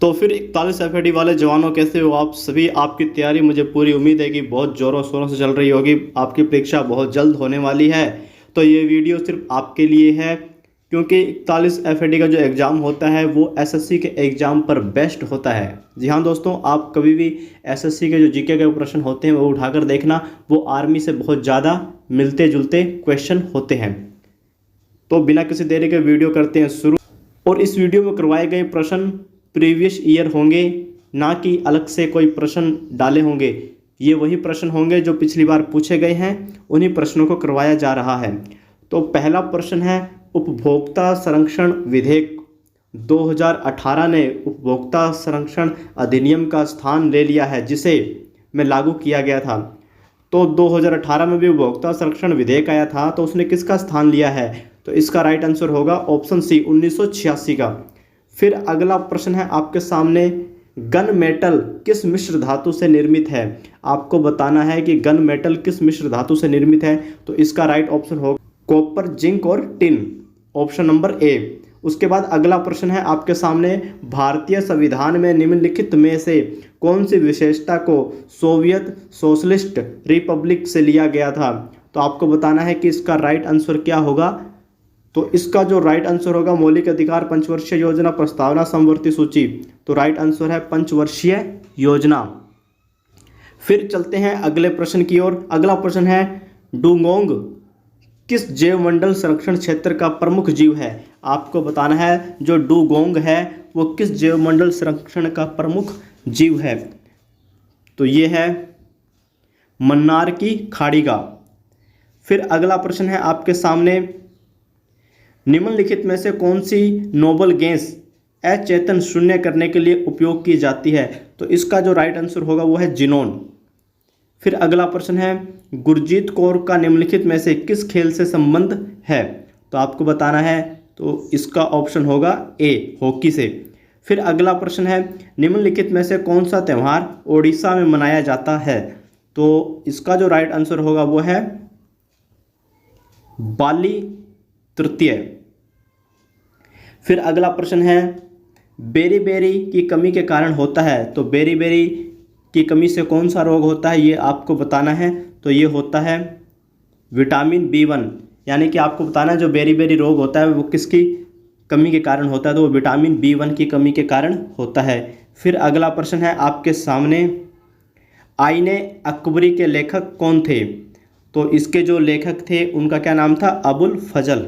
तो फिर 41 FAD वाले जवानों, कैसे हो आप सभी? आपकी तैयारी मुझे पूरी उम्मीद है कि बहुत ज़ोरों शोरों से चल रही होगी। आपकी परीक्षा बहुत जल्द होने वाली है। तो ये वीडियो सिर्फ आपके लिए है, क्योंकि 41 FAD का जो एग्ज़ाम होता है वो SSC के एग्ज़ाम पर बेस्ट होता है। जी हाँ दोस्तों, आप कभी भी SSC के जो GK के प्रश्न होते हैं वो उठाकर देखना, वो आर्मी से बहुत ज़्यादा मिलते जुलते क्वेश्चन होते हैं। तो बिना किसी देरी के वीडियो करते हैं शुरू। और इस वीडियो में करवाए गए प्रश्न प्रीवियस ईयर होंगे, ना कि अलग से कोई प्रश्न डाले होंगे। ये वही प्रश्न होंगे जो पिछली बार पूछे गए हैं, उन्हीं प्रश्नों को करवाया जा रहा है। तो पहला प्रश्न है, उपभोक्ता संरक्षण विधेयक 2018 ने उपभोक्ता संरक्षण अधिनियम का स्थान ले लिया है, जिसे में लागू किया गया था। तो 2018 में भी उपभोक्ता संरक्षण विधेयक आया था, तो उसने किसका स्थान लिया है? तो इसका राइट आंसर होगा ऑप्शन सी, 1986 का। फिर अगला प्रश्न है आपके सामने, गन मेटल किस मिश्र धातु से निर्मित है? आपको बताना है कि गन मेटल किस मिश्र धातु से निर्मित है। तो इसका राइट ऑप्शन होगा कॉपर, जिंक और टिन, ऑप्शन नंबर ए। उसके बाद अगला प्रश्न है आपके सामने, भारतीय संविधान में निम्नलिखित में से कौन सी विशेषता को सोवियत सोशलिस्ट रिपब्लिक से लिया गया था? तो आपको बताना है कि इसका राइट आंसर क्या होगा। तो इसका जो राइट आंसर होगा, मौलिक अधिकार पंचवर्षीय योजना प्रस्तावना समवर्ती सूची। तो राइट आंसर है पंचवर्षीय योजना। फिर चलते हैं अगले प्रश्न की ओर। अगला प्रश्न है, डुगोंग किस जैवमंडल संरक्षण क्षेत्र का प्रमुख जीव है? आपको बताना है जो डुगोंग है वो किस जैवमंडल संरक्षण का प्रमुख जीव है। तो ये है मन्नार की खाड़ी का। फिर अगला प्रश्न है आपके सामने, निम्नलिखित में से कौन सी नोबल गैस अचेतन शून्य करने के लिए उपयोग की जाती है? तो इसका जो राइट आंसर होगा वो है जिनोन। फिर अगला प्रश्न है, गुरजीत कौर का निम्नलिखित में से किस खेल से संबंध है? तो आपको बताना है, तो इसका ऑप्शन होगा ए, हॉकी से। फिर अगला प्रश्न है, निम्नलिखित में से कौन सा त्यौहार ओडिशा में मनाया जाता है? तो इसका जो राइट आंसर होगा वो है बाली तृतीय। फिर अगला प्रश्न है, बेरी की कमी के कारण होता है। तो बेरी की कमी से कौन सा रोग होता है, ये आपको बताना है। तो ये होता है विटामिन B1, यानी कि आपको बताना है जो बेरी रोग होता है वो किसकी कमी के कारण होता है? तो वो विटामिन B1 की कमी के कारण होता है। फिर अगला प्रश्न है आपके सामने, आईने अकबरी के लेखक कौन थे? तो इसके जो लेखक थे उनका क्या नाम था? अबुल फजल।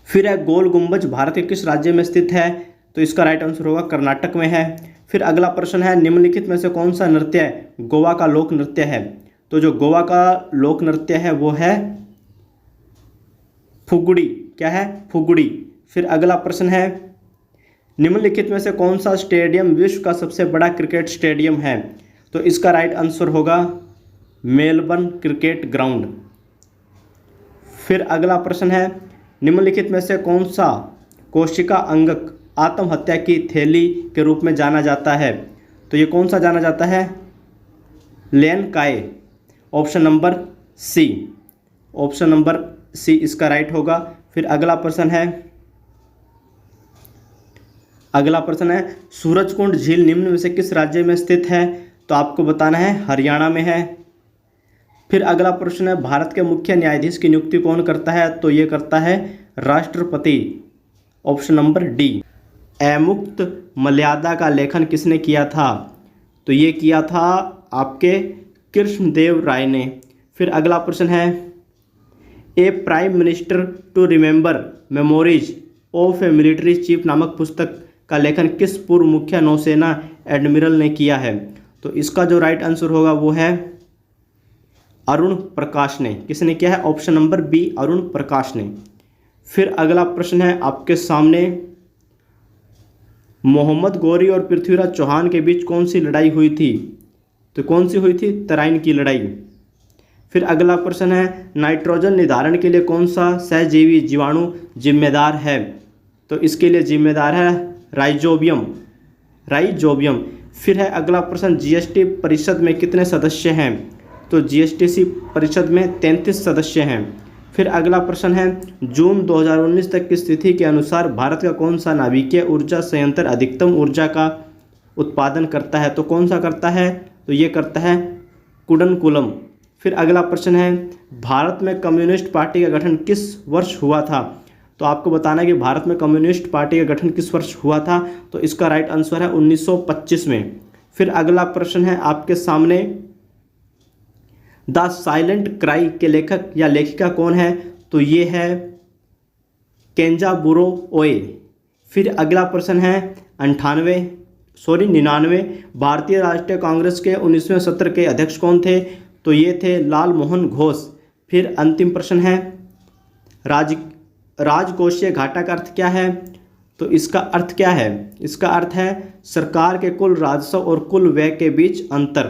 फिर है, गोल गुंबज भारत के किस राज्य में स्थित है? तो इसका राइट आंसर होगा कर्नाटक में है। फिर अगला प्रश्न है, निम्नलिखित में से कौन सा नृत्य गोवा का लोक नृत्य है? तो जो गोवा का लोक नृत्य है वो है फुगड़ी। क्या है? फुगड़ी। फिर अगला प्रश्न है, निम्नलिखित में से कौन सा स्टेडियम विश्व का सबसे बड़ा क्रिकेट स्टेडियम है? तो इसका राइट आंसर होगा मेलबर्न क्रिकेट ग्राउंड। फिर अगला प्रश्न है, निम्नलिखित में से कौन सा कोशिका अंगक आत्महत्या की थैली के रूप में जाना जाता है? तो ये कौन सा जाना जाता है? लेन काय, option number C. Option number C इसका राइट होगा। फिर अगला प्रश्न है, सूरजकुंड झील निम्न में से किस राज्य में स्थित है? तो आपको बताना है हरियाणा में है। फिर अगला प्रश्न है, भारत के मुख्य न्यायाधीश की नियुक्ति कौन करता है? तो ये करता है राष्ट्रपति, ऑप्शन नंबर डी। अमुक्त मर्यादा का लेखन किसने किया था? तो ये किया था आपके कृष्णदेव राय ने। फिर अगला प्रश्न है, a prime minister to remember memories of a military chief नामक पुस्तक का लेखन किस पूर्व मुख्य नौसेना एडमिरल ने किया है? तो इसका जो राइट आंसर होगा वो है अरुण प्रकाश ने। किसने किया है? ऑप्शन नंबर बी, अरुण प्रकाश ने। फिर अगला प्रश्न है आपके सामने, मोहम्मद गौरी और पृथ्वीराज चौहान के बीच कौन सी लड़ाई हुई थी? तो कौन सी हुई थी? तराइन की लड़ाई। फिर अगला प्रश्न है, नाइट्रोजन निर्धारण के लिए कौन सा सहजीवी जीवाणु जिम्मेदार है? तो इसके लिए जिम्मेदार है राइजोबियम। फिर है अगला प्रश्न, जीएसटी परिषद में कितने सदस्य हैं? तो जीएसटी परिषद में 33 सदस्य हैं। फिर अगला प्रश्न है, जून 2019 तक की स्थिति के अनुसार भारत का कौन सा नाभिकीय ऊर्जा संयंत्र अधिकतम ऊर्जा का उत्पादन करता है? तो कौन सा करता है? तो ये करता है कुडनकुलम। फिर अगला प्रश्न है, भारत में कम्युनिस्ट पार्टी का गठन किस वर्ष हुआ था? तो आपको बताना है कि भारत में कम्युनिस्ट पार्टी का गठन किस वर्ष हुआ था। तो इसका राइट आंसर है 1925 में। फिर अगला प्रश्न है आपके सामने, द साइलेंट क्राई के लेखक या लेखिका कौन है? तो ये है केंजाबुरो ओए। फिर अगला प्रश्न है 99 भारतीय राष्ट्रीय कांग्रेस के 19वें सत्र के अध्यक्ष कौन थे? तो ये थे लाल मोहन घोष। फिर अंतिम प्रश्न है, राजकोषीय घाटा का अर्थ क्या है? तो इसका अर्थ क्या है? इसका अर्थ है सरकार के कुल राजस्व और कुल व्यय के बीच अंतर।